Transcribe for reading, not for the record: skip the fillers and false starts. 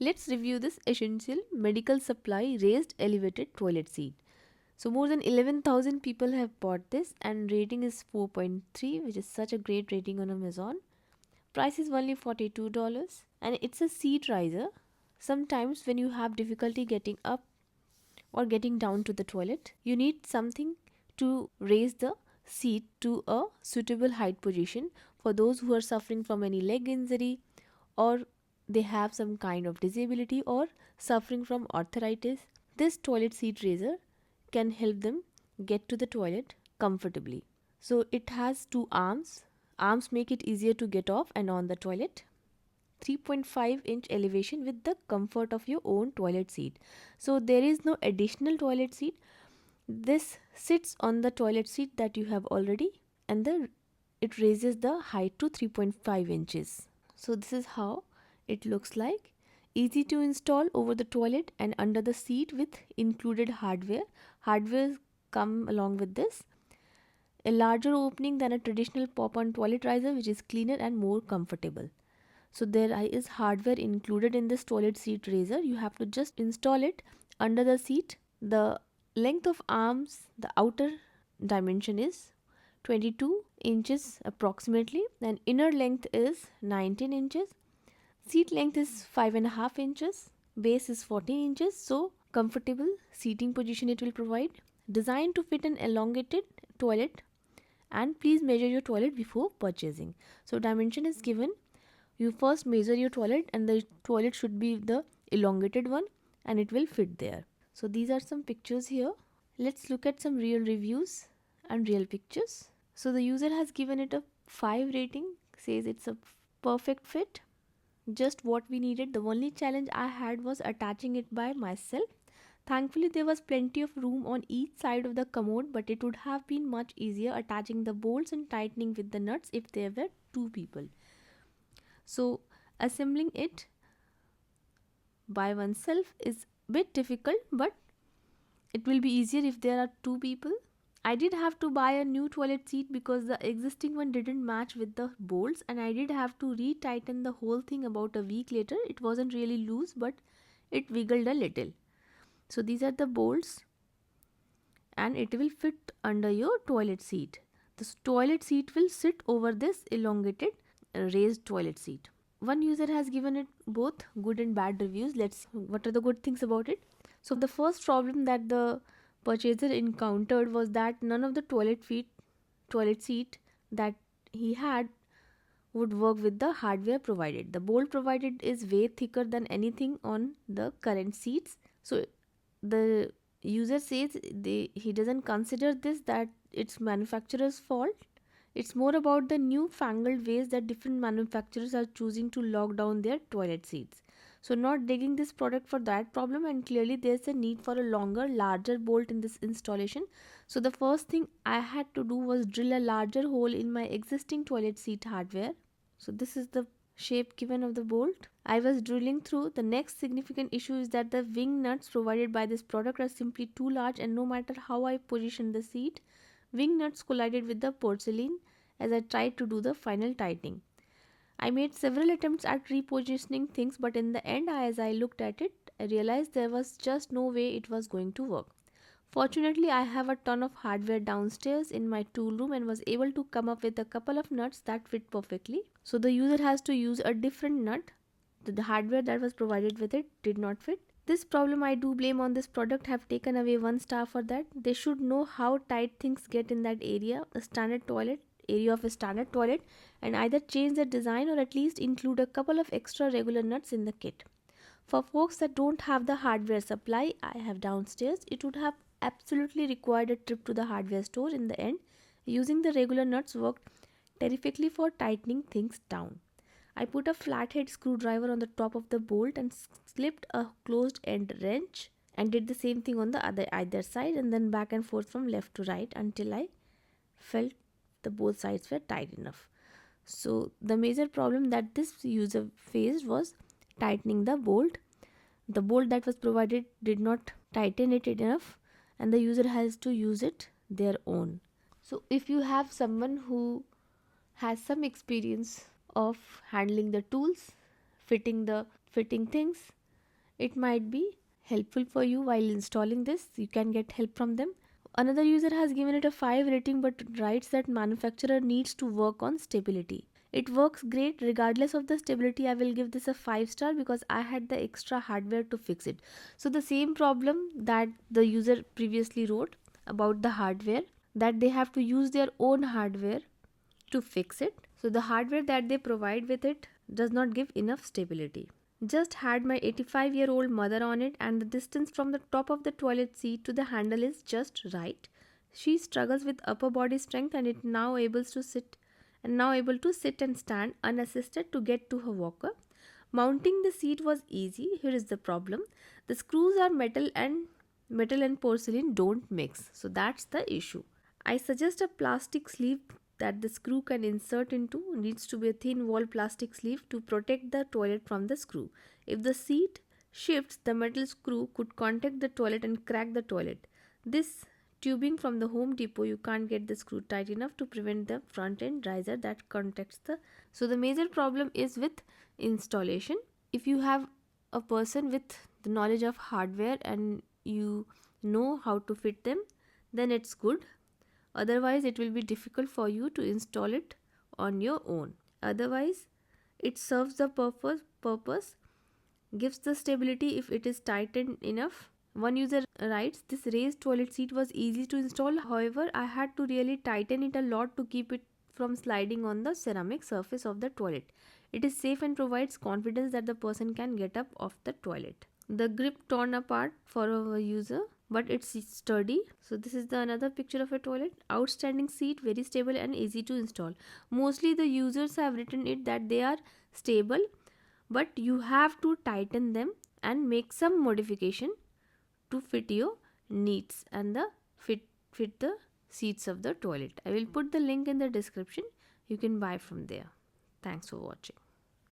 Let's review this essential medical supply raised elevated toilet seat. So more than 11,000 people have bought this and rating is 4.3, which is such a great rating on Amazon. Price is only $42 and it's a seat riser. Sometimes when you have difficulty getting up or getting down to the toilet, you need something to raise the seat to a suitable height position for those who are suffering from any leg injury, or they have some kind of disability, or suffering from arthritis. This toilet seat raiser can help them get to the toilet comfortably. So it has two arms. Arms make it easier to get off and on the toilet. 3.5-inch elevation with the comfort of your own toilet seat. So there is no additional toilet seat. This sits on the toilet seat that you have already, and it raises the height to 3.5 inches. So this is how it looks like. Easy to install over the toilet and under the seat with included hardware. Hardware come along with this. A larger opening than a traditional pop-on toilet riser, which is cleaner and more comfortable. So there is hardware included in this toilet seat raiser. You have to just install it under the seat. The length of arms, the outer dimension is 22 inches approximately, and inner length is 19 inches. Seat length is 5.5 inches. Base is 14 inches. So comfortable seating position it will provide. Designed to fit an elongated toilet, and please measure your toilet before purchasing. So dimension is given. You first measure your toilet, and the toilet should be the elongated one and it will fit there. So these are some pictures here. Let's look at some real reviews and real pictures. So the user has given it a 5 rating, says it's a perfect fit, just what we needed. The only challenge I had was attaching it by myself. Thankfully there was plenty of room on each side of the commode, but it would have been much easier attaching the bolts and tightening with the nuts if there were 2 people. So assembling it by oneself is a bit difficult, but it will be easier if there are 2 people. I did have to buy a new toilet seat because the existing one didn't match with the bolts, and I did have to re-tighten the whole thing about a week later. It wasn't really loose, but it wiggled a little. So these are the bolts, and it will fit under your toilet seat. This toilet seat will sit over this elongated raised toilet seat. One user has given it both good and bad reviews. Let's see what are the good things about it. So the first problem that the purchaser encountered was that none of the toilet seat that he had would work with the hardware provided. The bolt provided is way thicker than anything on the current seats. So the user says he doesn't consider this that it's manufacturer's fault. It's more about the newfangled ways that different manufacturers are choosing to lock down their toilet seats. So not digging this product for that problem, and clearly there's a need for a longer, larger bolt in this installation. So the first thing I had to do was drill a larger hole in my existing toilet seat hardware. So this is the shape given of the bolt I was drilling through. The next significant issue is that the wing nuts provided by this product are simply too large, and no matter how I position the seat, wing nuts collided with the porcelain as I tried to do the final tightening. I made several attempts at repositioning things, but in the end, as I looked at it, I realized there was just no way it was going to work. Fortunately, I have a ton of hardware downstairs in my tool room and was able to come up with a couple of nuts that fit perfectly. So the user has to use a different nut. The hardware that was provided with it did not fit. This problem I do blame on this product. Have taken away 1 star for that. They should know how tight things get in that area, a standard toilet, area of a standard toilet, and either change the design or at least include a couple of extra regular nuts in the kit. For folks that don't have the hardware supply I have downstairs, it would have absolutely required a trip to the hardware store. In the end, using the regular nuts worked terrifically for tightening things down. I put a flathead screwdriver on the top of the bolt and slipped a closed end wrench, and did the same thing on the either side, and then back and forth from left to right until I felt the both sides were tight enough. So the major problem that this user faced was tightening the bolt. The bolt that was provided did not tighten it enough, and the user has to use it their own. So if you have someone who has some experience of handling the tools, fitting things, It might be helpful for you while installing this. You can get help from them. Another user has given it a 5 rating but writes that manufacturer needs to work on stability. It works great regardless of the stability. I will give this a 5 star because I had the extra hardware to fix it. So the same problem that the user previously wrote about the hardware, that they have to use their own hardware to fix it. So the hardware that they provide with it does not give enough stability. Just had my 85-year-old mother on it, and the distance from the top of the toilet seat to the handle is just right. She struggles with upper body strength and it now able to sit and stand unassisted to get to her walker. Mounting the seat was easy. Here is the problem. The screws are metal and porcelain don't mix. So that's the issue. I suggest a plastic sleeve that the screw can insert into. Needs to be a thin wall plastic sleeve to protect the toilet from the screw. If the seat shifts, the metal screw could contact the toilet and crack the toilet. This tubing from the Home Depot, you can't get the screw tight enough to prevent the front end riser that contacts the. So the major problem is with installation. If you have a person with the knowledge of hardware and you know how to fit them, then it's good. Otherwise it will be difficult for you to install it on your own. Otherwise it serves the purpose, gives the stability if it is tightened enough. One user writes, this raised toilet seat was easy to install, however I had to really tighten it a lot to keep it from sliding on the ceramic surface of the toilet. It is safe and provides confidence that the person can get up off the toilet. The grip torn apart for a user, but it's sturdy. So this is the another picture of a toilet. Outstanding seat, very stable and easy to install. Mostly the users have written it that they are stable, but you have to tighten them and make some modification to fit your needs and the fit the seats of the toilet. I will put the link in the description. You can buy from there. Thanks for watching.